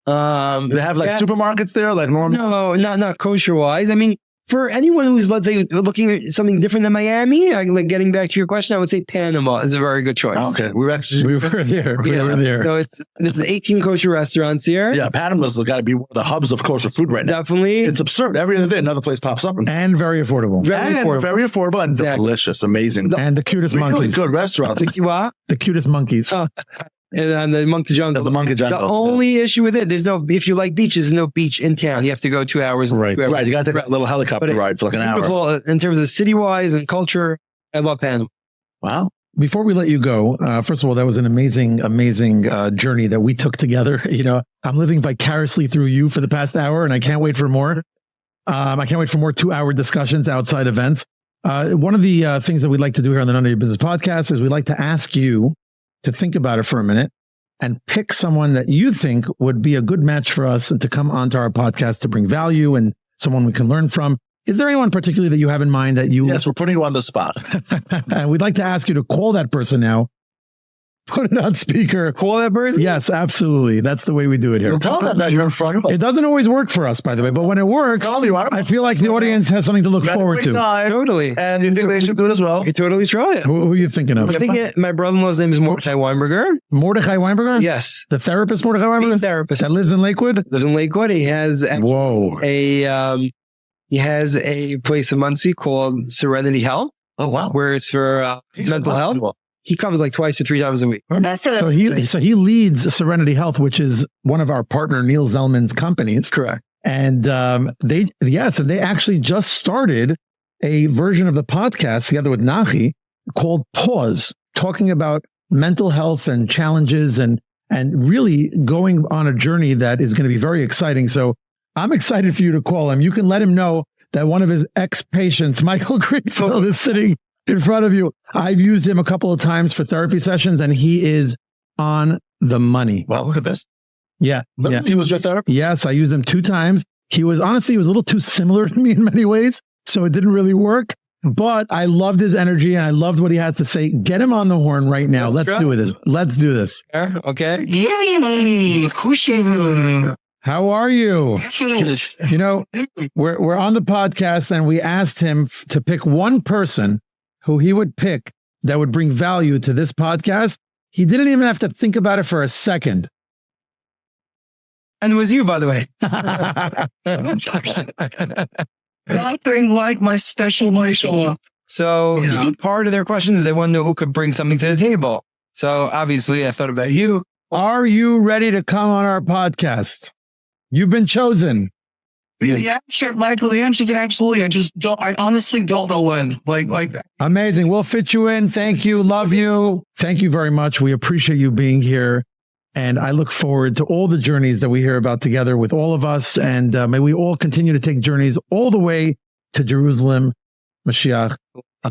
S1: They have like supermarkets there, like normal?
S5: No, not kosher-wise. I mean, for anyone who's, let's say, looking at something different than Miami, like getting back to your question, I would say Panama is a very good choice.
S1: Okay. We were there. We were there.
S5: So there's 18 kosher restaurants here.
S1: Yeah, Panama's got to be one of the hubs of kosher food right now.
S5: Definitely.
S1: It's absurd. Every other day, another place pops up.
S2: And very affordable.
S1: Very affordable and delicious. Amazing.
S2: And the cutest
S1: Really
S2: monkeys.
S1: good restaurants.
S2: The cutest monkeys.
S5: And the Monkey Jungle.
S1: The Monkey Jungle.
S5: The only issue with it, if you like beaches, there's no beach in town. You have to go 2 hours.
S1: Right. You got to take a little helicopter ride for like an hour.
S5: Beautiful in terms of city-wise and culture. I love Panama.
S1: Wow.
S2: Before we let you go, first of all, that was an amazing journey that we took together. You know, I'm living vicariously through you for the past hour, and I can't wait for more. I can't wait for more 2-hour discussions, outside events. One of the things that we'd like to do here on the None of Your Business podcast is we'd like to ask you to think about it for a minute and pick someone that you think would be a good match for us and to come onto our podcast to bring value and someone we can learn from. Is there anyone particularly that you have in mind that you...
S1: Yes, we're putting you on the spot.
S2: And we'd like to ask you to call that person now. Put it on speaker.
S5: Call that person?
S2: Yes, absolutely. That's the way we do it here.
S1: You'll tell them that you're in front of them.
S2: It doesn't always work for us, by the way, but when it works, I feel like the audience has something to look forward to.
S5: Totally.
S1: And you think they should do it as well?
S5: You totally try it.
S2: Who are you thinking of?
S5: I'm thinking my brother-in-law's name is Mordechai Weinberger.
S2: Mordechai Weinberger?
S5: Yes.
S2: The therapist Mordechai Weinberger?
S5: The therapist.
S2: That lives in Lakewood?
S5: Lives in Lakewood. He has he has a place in Muncie called Serenity Health.
S1: Oh, wow.
S5: Where it's for mental health. He comes like 2 to 3 times a week.
S2: So he leads Serenity Health, which is one of our partner Neil Zellman's companies.
S5: Correct.
S2: And they actually just started a version of the podcast together with Nachi called Pause, talking about mental health and challenges and really going on a journey that is going to be very exciting. So I'm excited for you to call him. You can let him know that one of his ex-patients, Michael Greenfield, is sitting in front of you. I've used him a couple of times for therapy sessions, and he is on the money.
S1: Well, look at this.
S2: Yeah.
S1: He was your therapist?
S2: Yes, I used him 2 times. He was a little too similar to me in many ways, so it didn't really work. But I loved his energy, and I loved what he has to say. Get him on the horn right now. Let's do this. Let's do this.
S5: Okay.
S2: How are you? You know, we're on the podcast, and we asked him to pick one person who he would pick that would bring value to this podcast. He didn't even have to think about it for a second.
S5: And it was you, by the way.
S6: I bring like my special Michael.
S5: So part of their questions, they want to know who could bring something to the table. So obviously I thought about you.
S2: Are you ready to come on our podcast? You've been chosen.
S6: Yeah, sure, Michael. The answer is absolutely. I honestly don't know when. Like that.
S2: Amazing. We'll fit you in. Thank you. Love you. Thank you very much. We appreciate you being here. And I look forward to all the journeys that we hear about together with all of us. And may we all continue to take journeys all the way to Jerusalem, Mashiach.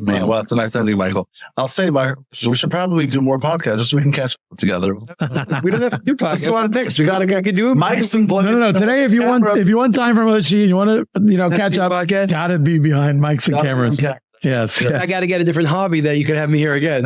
S1: Man, well, it's a nice ending, Michael. I'll say, we should probably do more podcasts just so we can catch up together.
S5: We don't have to do podcasts. That's a lot of things. We got to do it.
S2: No. Today, if you want time from Moshe and you want to, catch up, gotta be behind mics and cameras. Yes.
S5: I got to get a different hobby that you can have me here again.